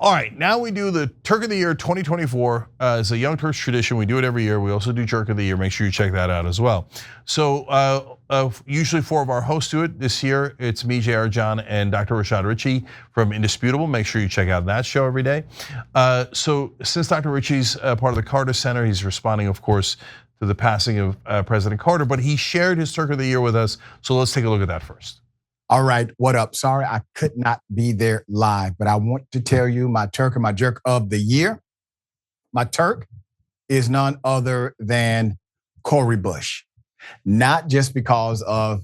All right, now we do the Turk of the Year 2024. It's a Young Turks tradition. We do it every year. We also do Jerk of the Year. Make sure you check that out as well. So usually 4 of our hosts do it. This year, it's me, Jayar John, and Dr. Rashad Richey from Indisputable. Make sure you check out that show every day. So since Dr. Richey's part of the Carter Center, he's responding, of course, to the passing of President Carter, but he shared his Turk of the Year with us. So let's take a look at that first. All right, what up? Sorry, I could not be there live, but I want to tell you my Turk and my Jerk of the Year. My Turk is none other than Cori Bush. Not just because of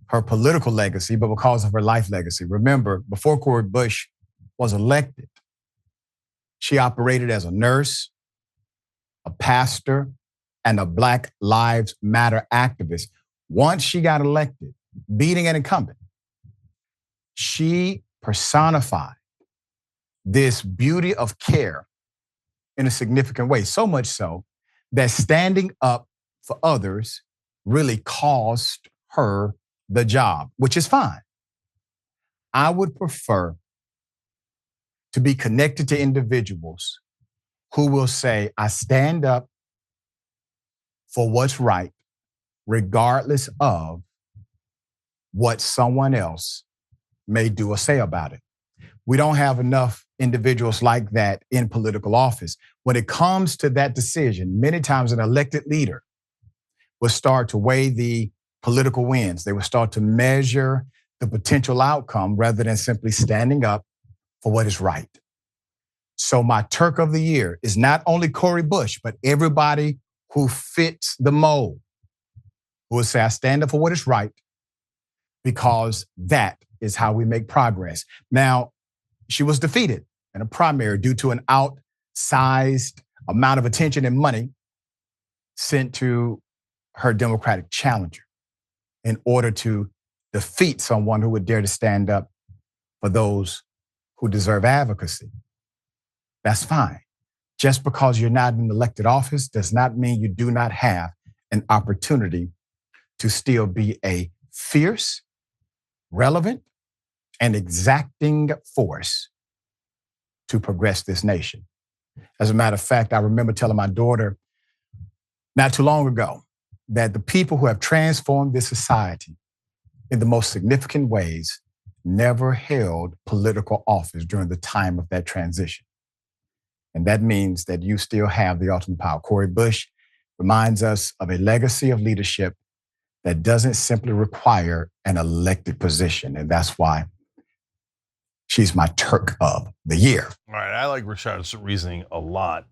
her political legacy, but because of her life legacy. Remember, before Cori Bush was elected, she operated as a nurse, a pastor, and a Black Lives Matter activist. Once she got elected, beating an incumbent, she personified this beauty of care in a significant way, so much so that standing up for others really cost her the job, which is fine. I would prefer to be connected to individuals who will say, I stand up for what's right, regardless of what someone else may do or say about it. We don't have enough individuals like that in political office. When it comes to that decision, many times an elected leader will start to weigh the political winds. They will start to measure the potential outcome rather than simply standing up for what is right. So my Turk of the Year is not only Cori Bush, but everybody who fits the mold, who will say, I stand up for what is right, because that is how we make progress. Now, she was defeated in a primary due to an outsized amount of attention and money sent to her Democratic challenger in order to defeat someone who would dare to stand up for those who deserve advocacy. That's fine. Just because you're not in elected office does not mean you do not have an opportunity to still be a fierce, relevant, and exacting force to progress this nation. As a matter of fact, I remember telling my daughter not too long ago that the people who have transformed this society in the most significant ways never held political office during the time of that transition. And that means that you still have the ultimate power. Cori Bush reminds us of a legacy of leadership that doesn't simply require an elected position. And that's why she's my Turk of the Year. All right, I like Rashad's reasoning a lot.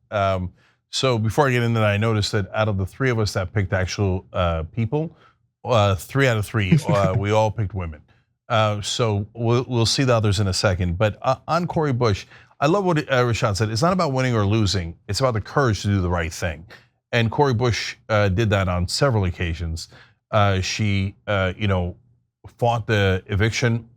So before I get into that, I noticed that out of the 3 of us that picked actual people, 3 out of 3, we all picked women. So we'll see the others in a second. But on Cori Bush, I love what Rashad said. It's not about winning or losing. It's about the courage to do the right thing. And Cori Bush did that on several occasions. She, fought the eviction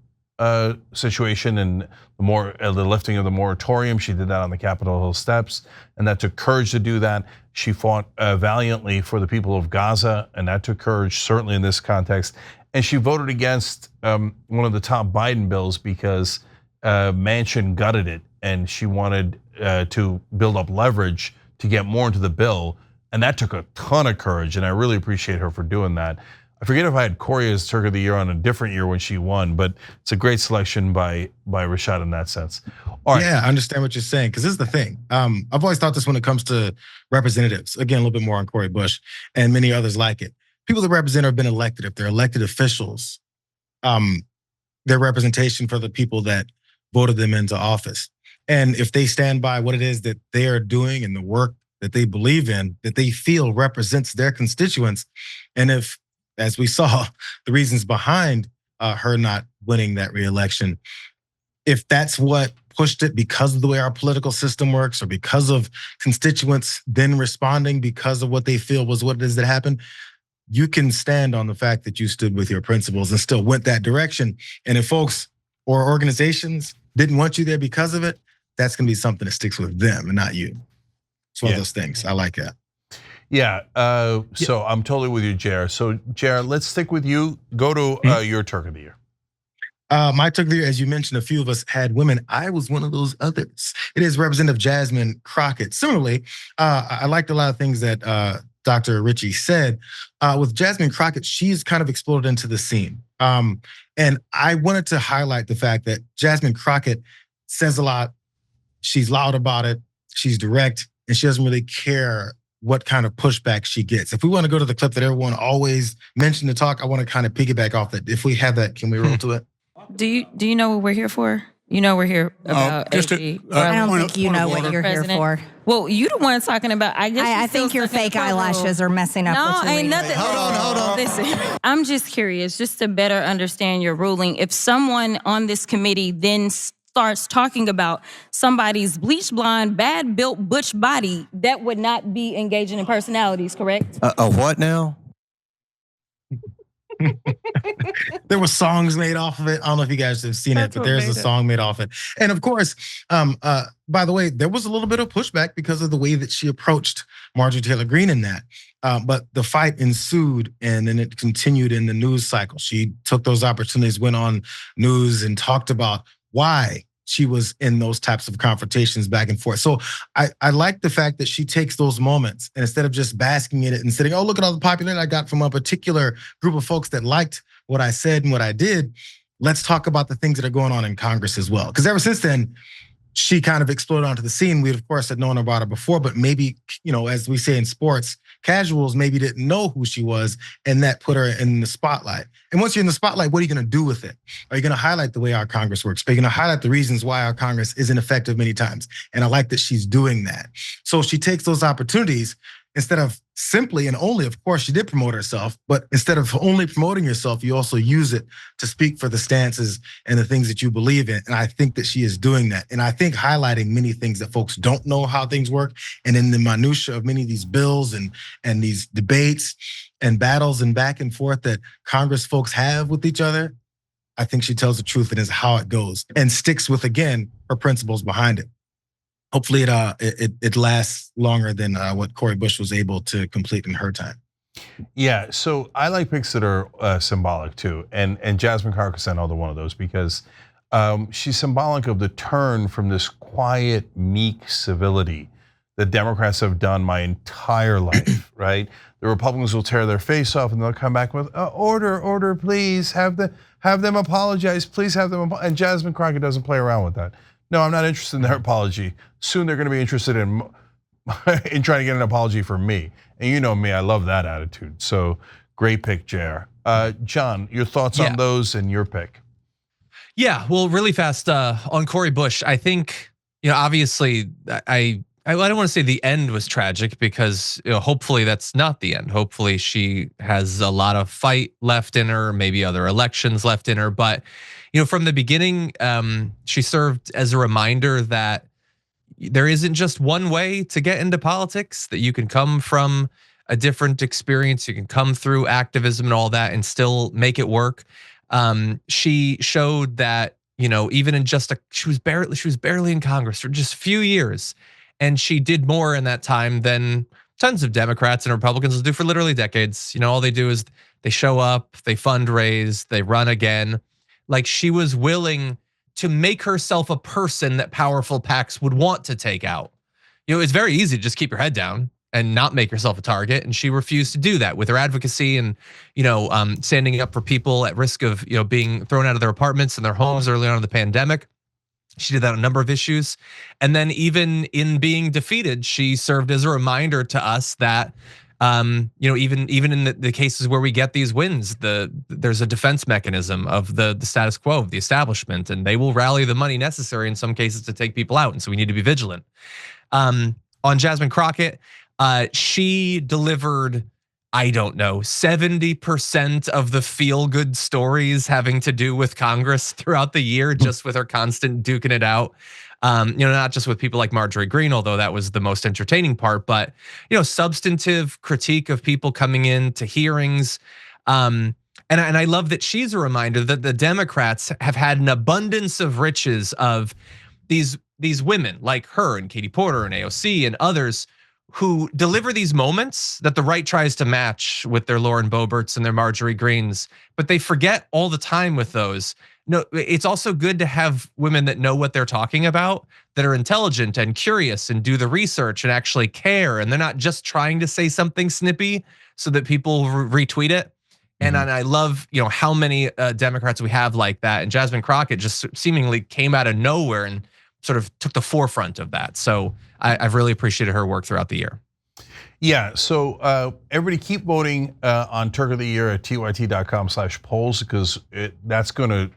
situation and the lifting of the moratorium. She did that on the Capitol Hill steps, and that took courage to do that. She fought valiantly for the people of Gaza, and that took courage, certainly in this context. And she voted against one of the top Biden bills because Manchin gutted it, and she wanted to build up leverage to get more into the bill. And that took a ton of courage, and I really appreciate her for doing that. I forget if I had Cori as Turk of the Year on a different year when she won, but it's a great selection by Rashad in that sense. All right. Yeah, I understand what you're saying, because this is the thing. I've always thought this when it comes to representatives. Again, a little bit more on Cori Bush and many others like it. People that represent or have been elected, if they're elected officials, their representation for the people that voted them into office. And if they stand by what it is that they are doing and the work that they believe in, that they feel represents their constituents, and if, as we saw, the reasons behind her not winning that reelection, if that's what pushed it because of the way our political system works or because of constituents then responding because of what they feel was what it is that happened, you can stand on the fact that you stood with your principles and still went that direction. And if folks or organizations didn't want you there because of it, that's going to be something that sticks with them and not you. It's one of those things. I like that. Yeah, so I'm totally with you, Jayar. So Jayar, let's stick with you. Go to your Turk of the Year. My Turk there, as you mentioned, a few of us had women. I was one of those others. It is Representative Jasmine Crockett. Similarly, I liked a lot of things that Dr. Richey said. With Jasmine Crockett, she's kind of exploded into the scene. And I wanted to highlight the fact that Jasmine Crockett says a lot. She's loud about it. She's direct, and she doesn't really care what kind of pushback she gets. If we want to go to the clip that everyone always mentioned to talk, I want to kind of piggyback off that. If we have that, can we roll to it? Do you know what we're here for? You know we're here about AG. I don't think you know what you're here for. Well, you the one talking about. I think your fake eyelashes are messing up. No, what you're ain't reading. nothing. Hold on. Listen, I'm just curious, just to better understand your ruling. If someone on this committee then starts talking about somebody's bleach blonde, bad built butch body, that would not be engaging in personalities, correct? A what now? There were songs made off of it. I don't know if you guys have seen it, but there's a song made off it. And of course, by the way, there was a little bit of pushback because of the way that she approached Marjorie Taylor Greene in that. But the fight ensued, and then it continued in the news cycle. She took those opportunities, went on news, and talked about why she was in those types of confrontations back and forth. So I like the fact that she takes those moments, and instead of just basking in it and saying, oh, look at all the popularity I got from a particular group of folks that liked what I said and what I did, let's talk about the things that are going on in Congress as well. Because ever since then, she kind of exploded onto the scene. We, of course, had known about her before, but maybe, as we say in sports, casuals maybe didn't know who she was, and that put her in the spotlight. And once you're in the spotlight, what are you going to do with it? Are you going to highlight the way our Congress works? Are you going to highlight the reasons why our Congress isn't effective many times? And I like that she's doing that. So she takes those opportunities instead of simply and only, of course, she did promote herself, but instead of only promoting yourself, you also use it to speak for the stances and the things that you believe in. And I think that she is doing that. And I think highlighting many things that folks don't know how things work, and in the minutia of many of these bills and these debates and battles and back and forth that Congress folks have with each other, I think she tells the truth and is how it goes and sticks with, again, her principles behind it. Hopefully it lasts longer than what Cori Bush was able to complete in her time. Yeah, so I like picks that are symbolic too, and Jasmine Crockett is another one of those because she's symbolic of the turn from this quiet, meek civility that Democrats have done my entire life, right? The Republicans will tear their face off and they'll come back with order, please have them apologize, please have them. And Jasmine Crockett doesn't play around with that. No, I'm not interested in their apology. Soon they're going to be interested in trying to get an apology from me. And you know me, I love that attitude. So great pick, Jayar. John, your thoughts on those and your pick? Yeah, well, really fast on Cori Bush. I think, obviously, I don't want to say the end was tragic because hopefully that's not the end. Hopefully she has a lot of fight left in her, maybe other elections left in her. But from the beginning, she served as a reminder that there isn't just one way to get into politics, that you can come from a different experience, you can come through activism and all that and still make it work. She showed that, even in she was barely in Congress for just a few years. And she did more in that time than tons of Democrats and Republicans will do for literally decades. All they do is they show up, they fundraise, they run again. Like, she was willing to make herself a person that powerful PACs would want to take out. It's very easy to just keep your head down and not make yourself a target. And she refused to do that with her advocacy and, standing up for people at risk of, being thrown out of their apartments and their homes early on in the pandemic. She did that on a number of issues. And then even in being defeated, she served as a reminder to us that, even in the cases where we get these wins, there's a defense mechanism of the status quo, of the establishment, and they will rally the money necessary in some cases to take people out. And so we need to be vigilant. On Jasmine Crockett, she delivered, I don't know, 70% of the feel-good stories having to do with Congress throughout the year, just with her constant duking it out. Not just with people like Marjorie Greene, although that was the most entertaining part, but substantive critique of people coming in to hearings. And I love that she's a reminder that the Democrats have had an abundance of riches of these women like her and Katie Porter and AOC and others who deliver these moments that the right tries to match with their Lauren Boeberts and their Marjorie Greenes, but they forget all the time with those no, it's also good to have women that know what they're talking about, that are intelligent and curious and do the research and actually care. And they're not just trying to say something snippy so that people retweet it. And I love, how many Democrats we have like that. And Jasmine Crockett just seemingly came out of nowhere and sort of took the forefront of that. So I've really appreciated her work throughout the year. Yeah, so everybody keep voting on Turk of the Year at tyt.com/polls because that's going to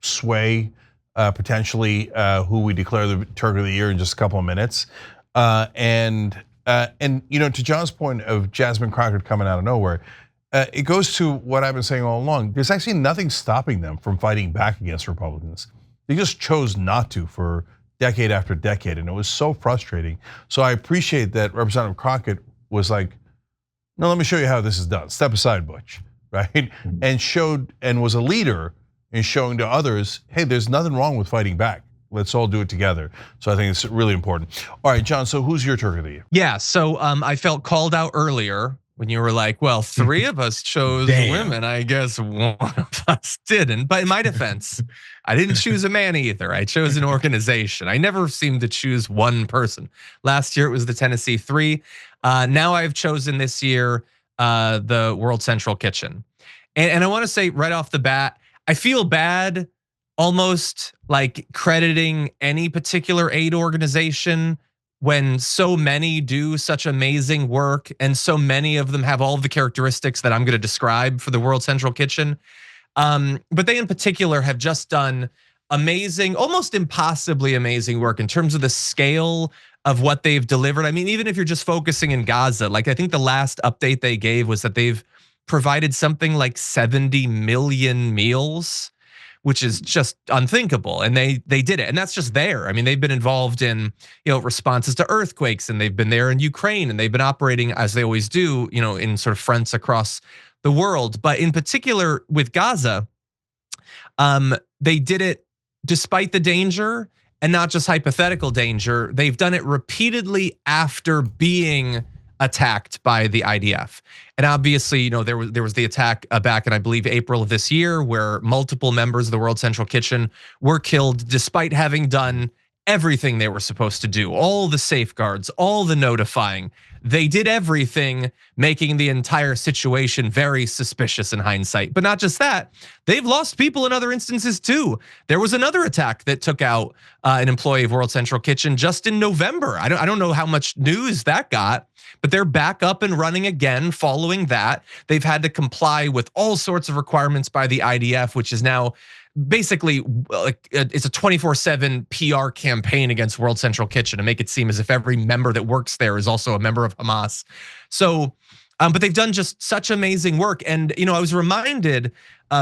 sway potentially who we declare the Turk of the Year in just a couple of minutes. And to John's point of Jasmine Crockett coming out of nowhere, it goes to what I've been saying all along. There's actually nothing stopping them from fighting back against Republicans. They just chose not to for decade after decade, and it was so frustrating. So I appreciate that Representative Crockett was like, no, let me show you how this is done. Step aside, Butch, right? And was a leader in showing to others, hey, there's nothing wrong with fighting back. Let's all do it together. So I think it's really important. All right, John, so who's your Turk of the Year? Yeah, so I felt called out earlier when you were like, well, 3 of us chose women. I guess 1 of us didn't. But in my defense, I didn't choose a man either. I chose an organization. I never seemed to choose one person. Last year it was the Tennessee 3. Now I've chosen this year the World Central Kitchen. And I want to say right off the bat, I feel bad almost like crediting any particular aid organization when so many do such amazing work and so many of them have all of the characteristics that I'm going to describe for the World Central Kitchen. But they in particular have just done amazing, almost impossibly amazing work in terms of the scale of what they've delivered. I mean, even if you're just focusing in Gaza, like I think the last update they gave was that they've provided something like 70 million meals, which is just unthinkable. And they did it. And that's just there. I mean, they've been involved in, responses to earthquakes, and they've been there in Ukraine, and they've been operating as they always do, in sort of fronts across the world. But in particular with Gaza, they did it despite the danger, and not just hypothetical danger. They've done it repeatedly after being attacked by the IDF. And obviously, there was the attack back in, I believe, April of this year, where multiple members of the World Central Kitchen were killed despite having done everything they were supposed to do, all the safeguards, all the notifying. They did everything, making the entire situation very suspicious in hindsight. But not just that, they've lost people in other instances too. There was another attack that took out an employee of World Central Kitchen just in November. I don't know how much news that got, but they're back up and running again following that. They've had to comply with all sorts of requirements by the IDF, which is now basically it's a 24/7 PR campaign against World Central Kitchen to make it seem as if every member that works there is also a member of Hamas. So, but they've done just such amazing work. And, I was reminded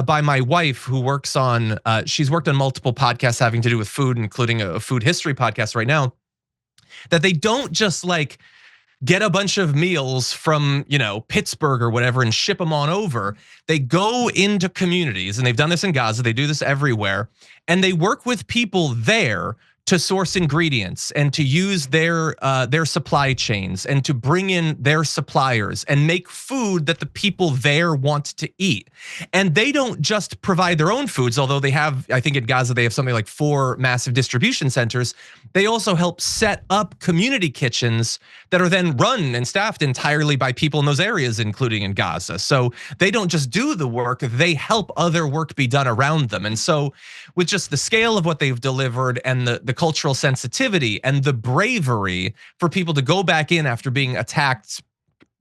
by my wife, who works on, she's worked on multiple podcasts having to do with food, including a food history podcast right now, that they don't just like get a bunch of meals from, Pittsburgh or whatever and ship them on over. They go into communities, and they've done this in Gaza. They do this everywhere, and they work with people there to source ingredients and to use their supply chains and to bring in their suppliers and make food that the people there want to eat. And they don't just provide their own foods, although they have, I think in Gaza, they have something like 4 massive distribution centers. They also help set up community kitchens that are then run and staffed entirely by people in those areas, including in Gaza. So they don't just do the work, they help other work be done around them. And so with just the scale of what they've delivered and the cultural sensitivity and the bravery for people to go back in after being attacked,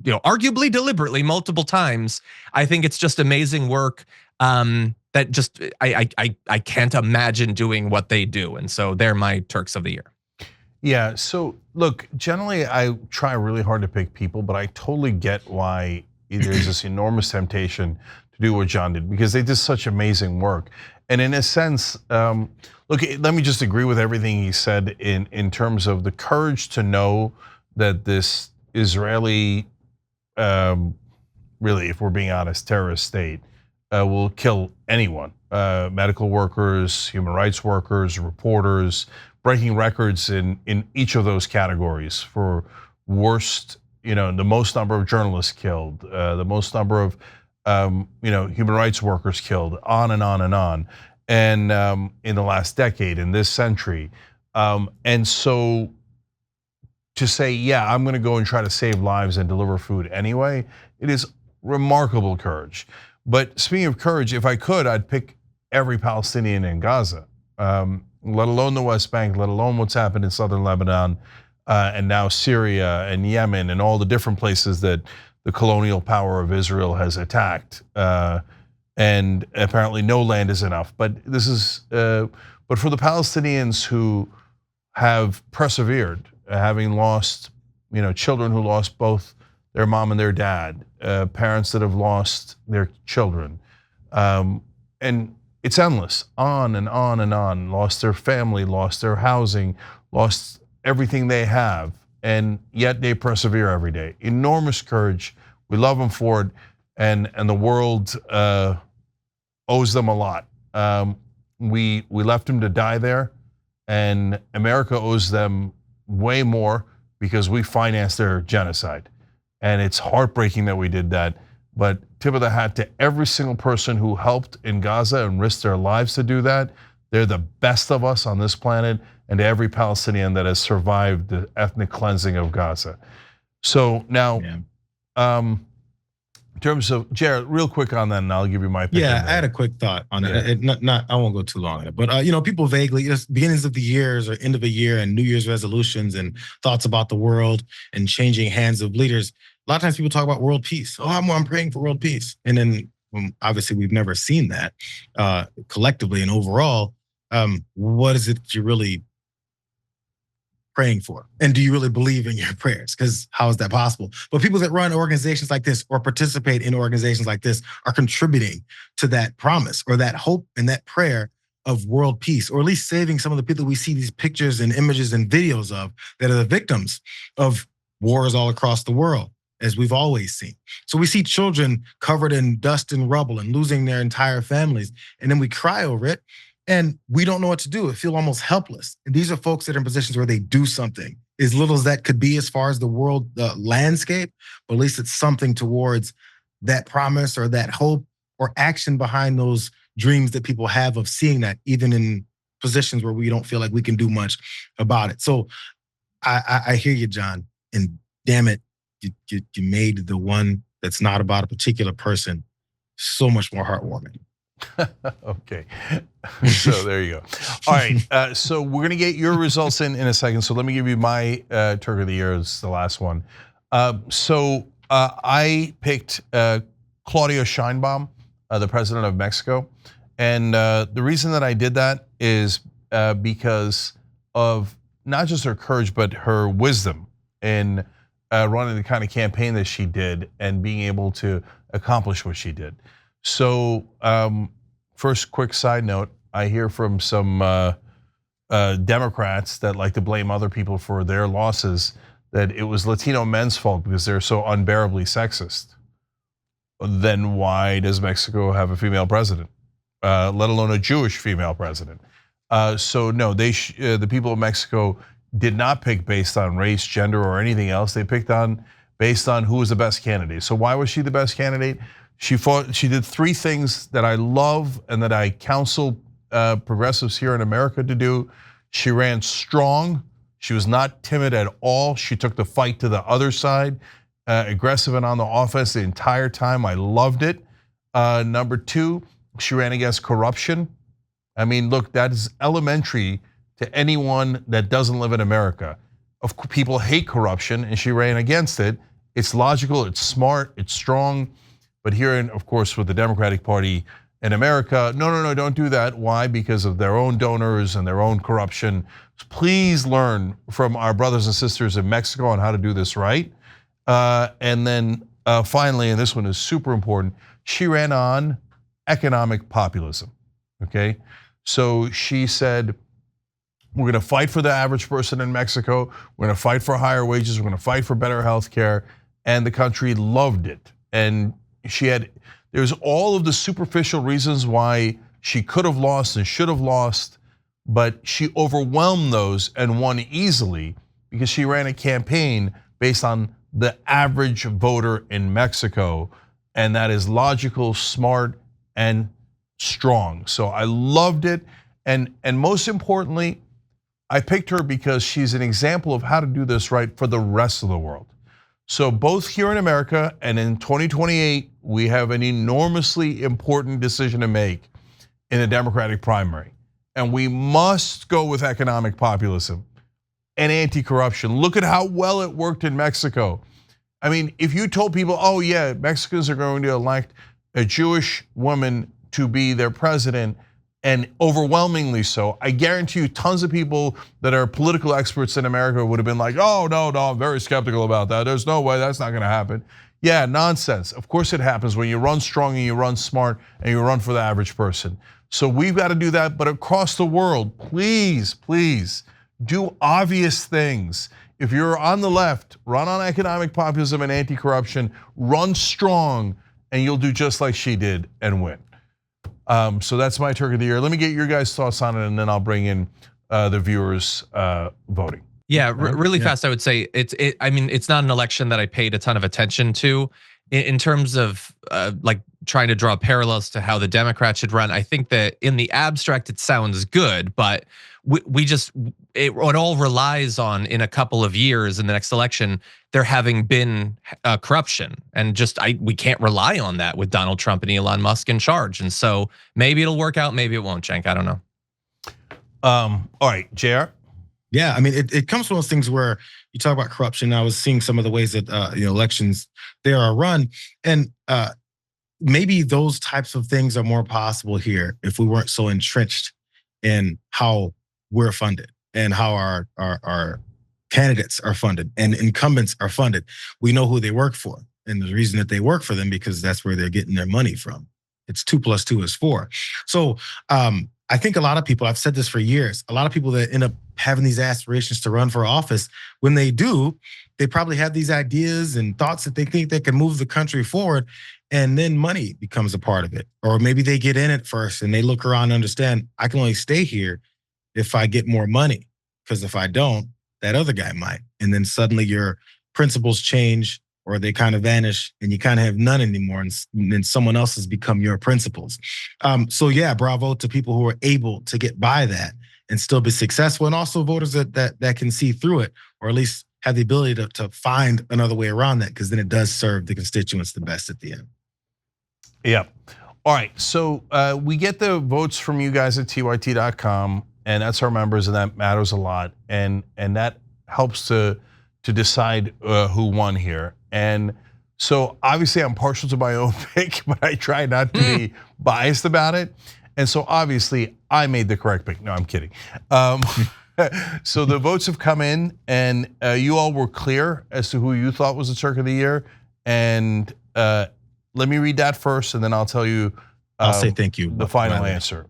arguably deliberately multiple times, I think it's just amazing work. That just I can't imagine doing what they do, and so they're my Turks of the Year. Yeah. So look, generally I try really hard to pick people, but I totally get why there's this enormous temptation to do what John did, because they did such amazing work. And in a sense, look, let me just agree with everything he said in terms of the courage to know that this Israeli, really, if we're being honest, terrorist state will kill anyone, medical workers, human rights workers, reporters, breaking records in each of those categories for worst, the most number of journalists killed, the most number of human rights workers killed, on and on and on. and in the last decade, in this century. And so to say, yeah, I'm gonna go and try to save lives and deliver food anyway, it is remarkable courage. But speaking of courage, if I could, I'd pick every Palestinian in Gaza, let alone the West Bank, let alone what's happened in southern Lebanon, and now Syria and Yemen and all the different places that the colonial power of Israel has attacked. And apparently no land is enough. But this is, but for the Palestinians who have persevered, having lost, children who lost both their mom and their dad, parents that have lost their children, and it's endless, on and on and on. Lost their family, lost their housing, lost everything they have, and yet they persevere every day. Enormous courage. We love them for it, and the world owes them a lot. We left them to die there, and America owes them way more because we financed their genocide. And it's heartbreaking that we did that. But tip of the hat to every single person who helped in Gaza and risked their lives to do that. They're the best of us on this planet, and to every Palestinian that has survived the ethnic cleansing of Gaza. So now, in terms of, Jared, real quick on that, and I'll give you my opinion. Yeah, I had a quick thought on it. I won't go too long on it, but people vaguely, beginnings of the years or end of a year and New Year's resolutions and thoughts about the world and changing hands of leaders. A lot of times people talk about world peace. Oh, I'm praying for world peace, and then obviously we've never seen that collectively and overall. What is it that you're really praying for? And do you really believe in your prayers? Because how is that possible? But people that run organizations like this or participate in organizations like this are contributing to that promise or that hope and that prayer of world peace, or at least saving some of the people we see these pictures and images and videos of that are the victims of wars all across the world, as we've always seen. So we see children covered in dust and rubble and losing their entire families, and then we cry over it. And we don't know what to do. We feel almost helpless. And these are folks that are in positions where they do something, as little as that could be as far as the world landscape, but at least it's something towards that promise or that hope or action behind those dreams that people have of seeing that, even in positions where we don't feel like we can do much about it. So I hear you, John, and damn it, you made the one that's not about a particular person so much more heartwarming. Okay, so there you go. All right, so we're gonna get your results in a second. So let me give you my Turk of the Year as the last one. I picked Claudio Sheinbaum, the president of Mexico, and the reason that I did that is because of not just her courage, but her wisdom in running the kind of campaign that she did and being able to accomplish what she did. So first quick side note, I hear from some Democrats that like to blame other people for their losses, that it was Latino men's fault because they're so unbearably sexist. Then why does Mexico have a female president, let alone a Jewish female president? So no, the people of Mexico did not pick based on race, gender, or anything else. They picked based on who was the best candidate. So why was she the best candidate? She did three things that I love and that I counsel progressives here in America to do. She ran strong. She was not timid at all. She took the fight to the other side, aggressive and on the offense the entire time. I loved it. Number two, she ran against corruption. I mean, look, that is elementary to anyone that doesn't live in America. People hate corruption, and she ran against it. It's logical, it's smart, it's strong. But here, of course, with the Democratic Party in America, no, don't do that. Why? Because of their own donors and their own corruption. Please learn from our brothers and sisters in Mexico on how to do this right. And then finally, and this one is super important, she ran on economic populism, okay? So she said, we're gonna fight for the average person in Mexico, we're gonna fight for higher wages, we're gonna fight for better health care, and the country loved it. And there's all of the superficial reasons why she could have lost and should have lost, but she overwhelmed those and won easily because she ran a campaign based on the average voter in Mexico, and that is logical, smart, and strong. So I loved it. And most importantly, I picked her because she's an example of how to do this right for the rest of the world. So both here in America and in 2028, we have an enormously important decision to make in a Democratic primary. And we must go with economic populism and anti-corruption. Look at how well it worked in Mexico. I mean, if you told people, oh yeah, Mexicans are going to elect a Jewish woman to be their president, and overwhelmingly so, I guarantee you tons of people that are political experts in America would have been like, oh, no, I'm very skeptical about that. There's no way, that's not gonna happen. Yeah, nonsense. Of course it happens when you run strong and you run smart and you run for the average person. So we've got to do that, but across the world, please, please do obvious things. If you're on the left, run on economic populism and anti-corruption, run strong, and you'll do just like she did and win. So that's my Turk of the Year. Let me get your guys' thoughts on it, and then I'll bring in the viewers voting. Yeah, really fast. I would say I mean, it's not an election that I paid a ton of attention to in terms of like trying to draw parallels to how the Democrats should run. I think that in the abstract it sounds good, but it all relies on, in a couple of years in the next election, there having been corruption, and we can't rely on that with Donald Trump and Elon Musk in charge. And so maybe it'll work out, maybe it won't, Cenk. I don't know. All right, Jayar. Yeah, I mean, it comes from those things where you talk about corruption. I was seeing some of the ways that elections there are run, and maybe those types of things are more possible here if we weren't so entrenched in how we're funded and how our candidates are funded and incumbents are funded. We know who they work for, and the reason that they work for them because that's where they're getting their money from. It's 2 + 2 is 4. So I think a lot of people, I've said this for years, a lot of people that end up having these aspirations to run for office, when they do, they probably have these ideas and thoughts that they think they can move the country forward, and then money becomes a part of it. Or maybe they get in it first and they look around and understand, I can only stay here if I get more money, because if I don't, that other guy might. And then suddenly your principles change, or they kind of vanish, and you kind of have none anymore, and then someone else has become your principles. So yeah, bravo to people who are able to get by that and still be successful, and also voters that can see through it, or at least have the ability to find another way around that, because then it does serve the constituents the best at the end. Yeah. All right, so we get the votes from you guys at TYT.com, and that's our members, and that matters a lot, and that helps to decide who won here. And so obviously I'm partial to my own pick, but I try not to be biased about it. And so obviously I made the correct pick. No, I'm kidding. So the votes have come in, and you all were clear as to who you thought was the Turk of the Year. And let me read that first, and then I'll tell you. I'll say thank you. The final answer.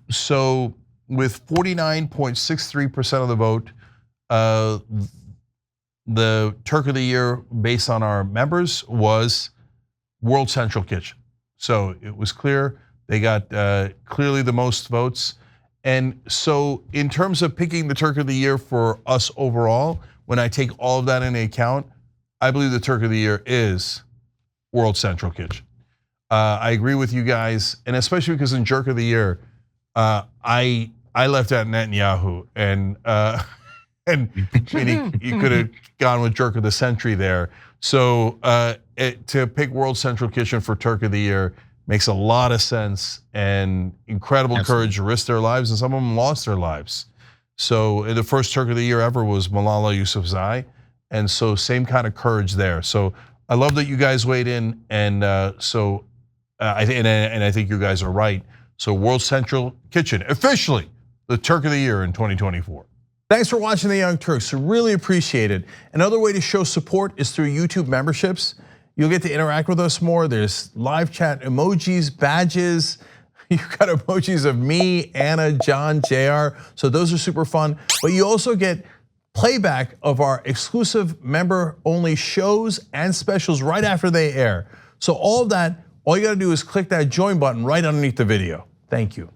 So with 49.63% of the vote, the Turk of the Year, based on our members, was World Central Kitchen. So it was clear they got clearly the most votes. And so in terms of picking the Turk of the Year for us overall, when I take all of that into account, I believe the Turk of the Year is World Central Kitchen. I agree with you guys, and especially because in Jerk of the Year, I left out Netanyahu, and you could have gone with Jerk of the Century there. So to pick World Central Kitchen for Turk of the Year makes a lot of sense, and incredible courage to risk their lives, and some of them lost their lives. So the first Turk of the Year ever was Malala Yousafzai, and so same kind of courage there. So I love that you guys weighed in, and I think you guys are right. So World Central Kitchen, officially the Turk of the Year in 2024. Thanks for watching the Young Turks, really appreciate it. Another way to show support is through YouTube memberships. You'll get to interact with us more. There's live chat emojis, badges. You've got emojis of me, Anna, John, Jayar. So those are super fun. But you also get playback of our exclusive member-only shows and specials right after they air. So all of that, all you gotta do is click that join button right underneath the video. Thank you.